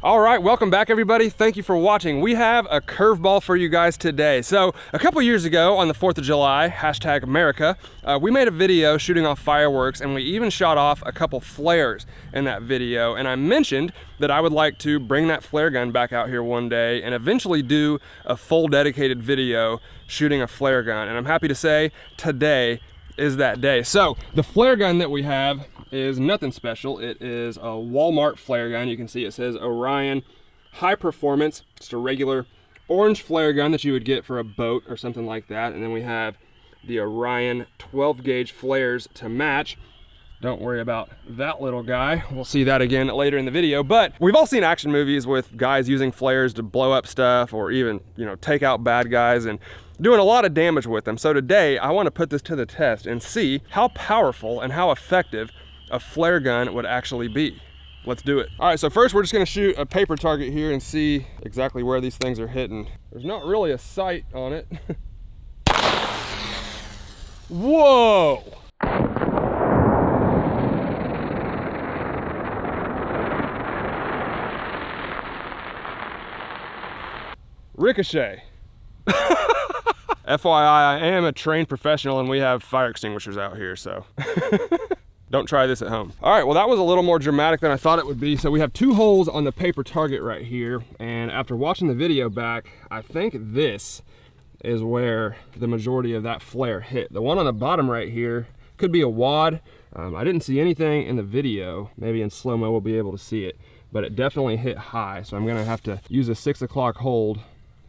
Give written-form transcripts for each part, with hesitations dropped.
All right, welcome back everybody. Thank you for watching. We have a curveball for you guys today. So a couple years ago on the 4th of July, hashtag America, we made a video shooting off fireworks, and we even shot off a couple flares in that video. And I mentioned that I would like to bring that flare gun back out here one day and eventually do a full dedicated video shooting a flare gun. And I'm happy to say today is that day. So the flare gun that we have is nothing special. It is a Walmart flare gun. You can see it says Orion High Performance. Just a regular orange flare gun that you would get for a boat or something like that. And then we have the Orion 12 gauge flares to match. Don't worry about that little guy. We'll see that again later in the video. But we've all seen action movies with guys using flares to blow up stuff or even, take out bad guys and doing a lot of damage with them. So today I want to put this to the test and see how powerful and how effective a flare gun would actually be. Let's do it. All right, so first we're just gonna shoot a paper target here and see exactly where these things are hitting. There's not really a sight on it. Whoa! Ricochet. FYI, I am a trained professional and we have fire extinguishers out here, so. Don't try this at home. All right, well that was a little more dramatic than I thought it would be. So we have two holes on the paper target right here. And after watching the video back, I think this is where the majority of that flare hit. The one on the bottom right here could be a wad. I didn't see anything in the video. Maybe in slow-mo we'll be able to see it, but it definitely hit high. So I'm gonna have to use a 6 o'clock hold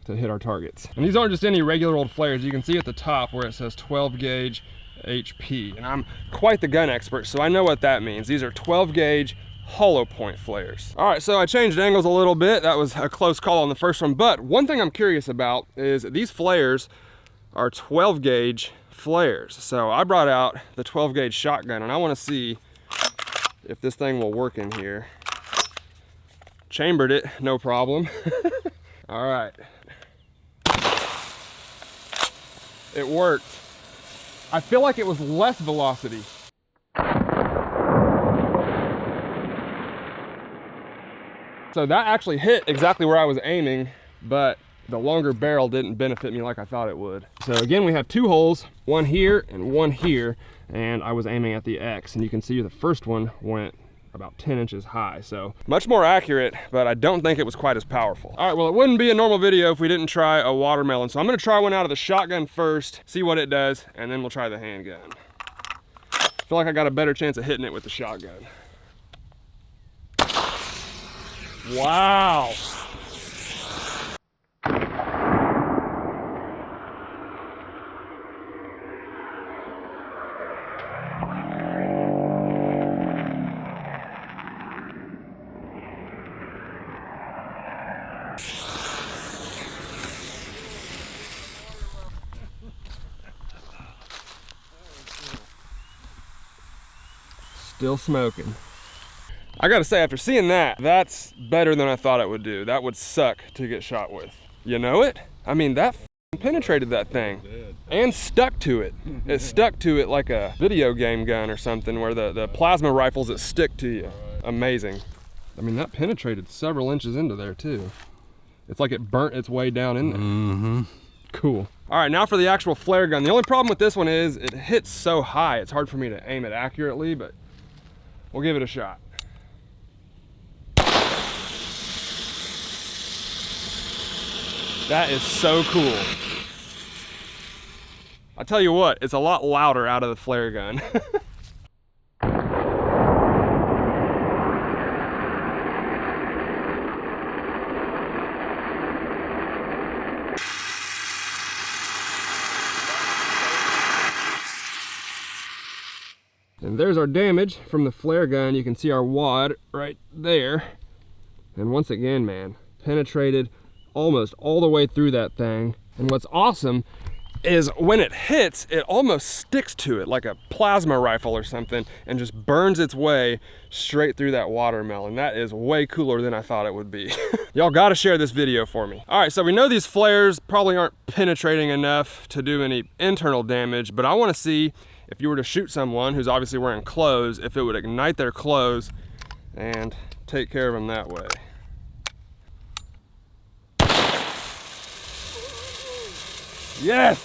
to hit our targets. And these aren't just any regular old flares. You can see at the top where it says 12 gauge HP, and I'm quite the gun expert, so I know what that means. These are 12 gauge hollow point flares. All right, so I changed angles a little bit. That was a close call on the first one, but one thing I'm curious about is these flares are 12 gauge flares. So I brought out the 12 gauge shotgun, and I want to see if this thing will work in here. Chambered it, no problem. All right. It worked. I feel like it was less velocity. So that actually hit exactly where I was aiming, but the longer barrel didn't benefit me like I thought it would. So again, we have two holes, one here and one here, and I was aiming at the X, and you can see the first one went about 10 inches high. So much more accurate, but I don't think it was quite as powerful. All right, well, it wouldn't be a normal video if we didn't try a watermelon. So I'm gonna try one out of the shotgun first, see what it does, and then we'll try the handgun. I feel like I got a better chance of hitting it with the shotgun. Wow. Still smoking. I gotta say, after seeing that, that's better than I thought it would do. That would suck to get shot with. You know it? I mean, that penetrated that thing and stuck to it. It stuck to it like a video game gun or something, where the plasma rifles that stick to you. Amazing. I mean, that penetrated several inches into there too. It's like it burnt its way down in there. Mm-hmm. Cool. All right, now for the actual flare gun. The only problem with this one is it hits so high, it's hard for me to aim it accurately, but we'll give it a shot. That is so cool. I tell you what, it's a lot louder out of the flare gun. And there's our damage from the flare gun. You can see our wad right there. And once again, man, penetrated almost all the way through that thing. And what's awesome is when it hits, it almost sticks to it like a plasma rifle or something and just burns its way straight through that watermelon. That is way cooler than I thought it would be. Y'all gotta share this video for me. All right, so we know these flares probably aren't penetrating enough to do any internal damage, but I wanna see if you were to shoot someone who's obviously wearing clothes, if it would ignite their clothes and take care of them that way. Yes!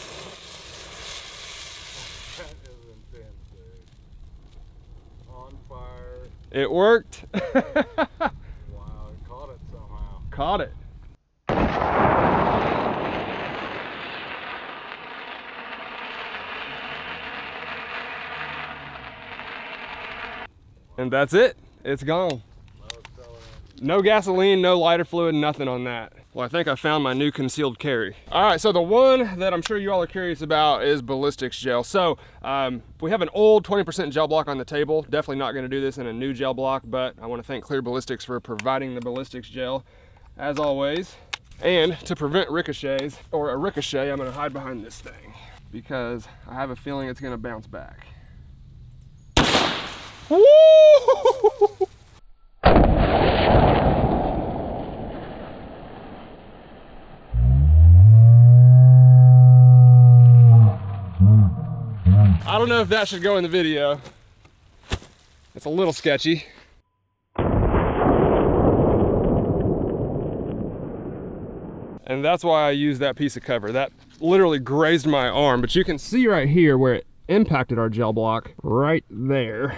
That is intense, dude. On fire. It worked. Wow, it caught it somehow. Caught it. And that's it. It's gone. No accelerant. No gasoline, no lighter fluid, nothing on that. Well, I think I found my new concealed carry. All right, so the one that I'm sure you all are curious about is ballistics gel. So we have an old 20% gel block on the table. Definitely not gonna do this in a new gel block, but I wanna thank Clear Ballistics for providing the ballistics gel, as always. And to prevent ricochets, or a ricochet, I'm gonna hide behind this thing because I have a feeling it's gonna bounce back. Woo! I don't know if that should go in the video. It's a little sketchy. And that's why I use that piece of cover. That literally grazed my arm, but you can see right here where it impacted our gel block, right there.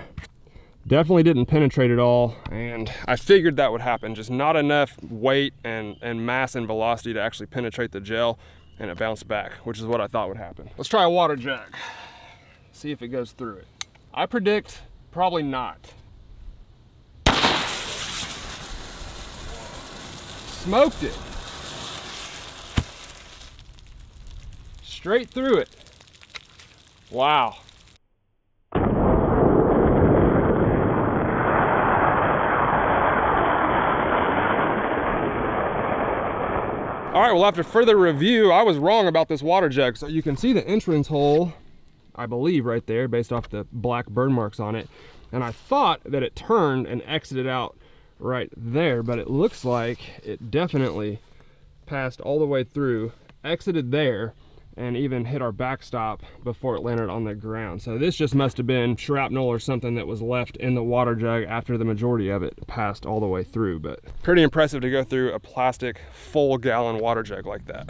Definitely didn't penetrate at all, and I figured that would happen. Just not enough weight and mass and velocity to actually penetrate the gel, and it bounced back, which is what I thought would happen. Let's try a water jet. See if it goes through it. I predict probably not. Smoked it. Straight through it. Wow. All right, well, after further review, I was wrong about this water jug. So you can see the entrance hole, I believe, right there, based off the black burn marks on it. And I thought that it turned and exited out right there, but it looks like it definitely passed all the way through, exited there, and even hit our backstop before it landed on the ground. So this just must have been shrapnel or something that was left in the water jug after the majority of it passed all the way through. But pretty impressive to go through a plastic full gallon water jug like that.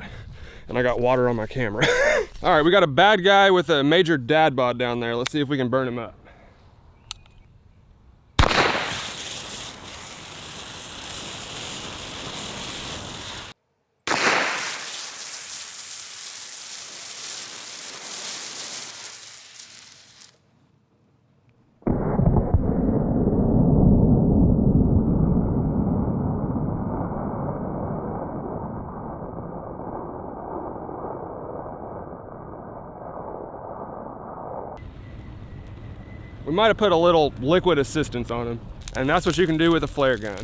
And I got water on my camera. All right, we got a bad guy with a major dad bod down there. Let's see if we can burn him up. We might have put a little liquid assistance on him, and that's what you can do with a flare gun.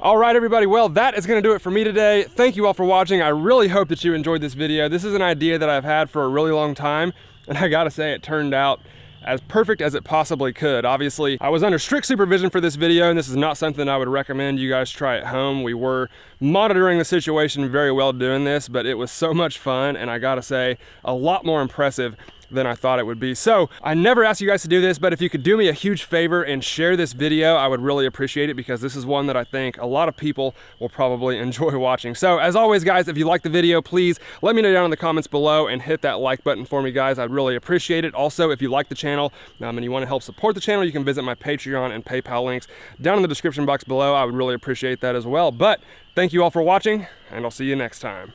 All right, everybody, well, that is gonna do it for me today. Thank you all for watching. I really hope that you enjoyed this video. This is an idea that I've had for a really long time, and I gotta say it turned out as perfect as it possibly could. Obviously, I was under strict supervision for this video, and this is not something I would recommend you guys try at home. We were monitoring the situation very well doing this, but it was so much fun, and I gotta say, a lot more impressive than I thought it would be. So I never asked you guys to do this, but if you could do me a huge favor and share this video, I would really appreciate it, because this is one that I think a lot of people will probably enjoy watching. So as always, guys, if you like the video, please let me know down in the comments below and hit that like button for me, guys. I'd really appreciate it. Also, if you like the channel and you want to help support the channel, you can visit my Patreon and PayPal links down in the description box below. I would really appreciate that as well. But thank you all for watching, and I'll see you next time.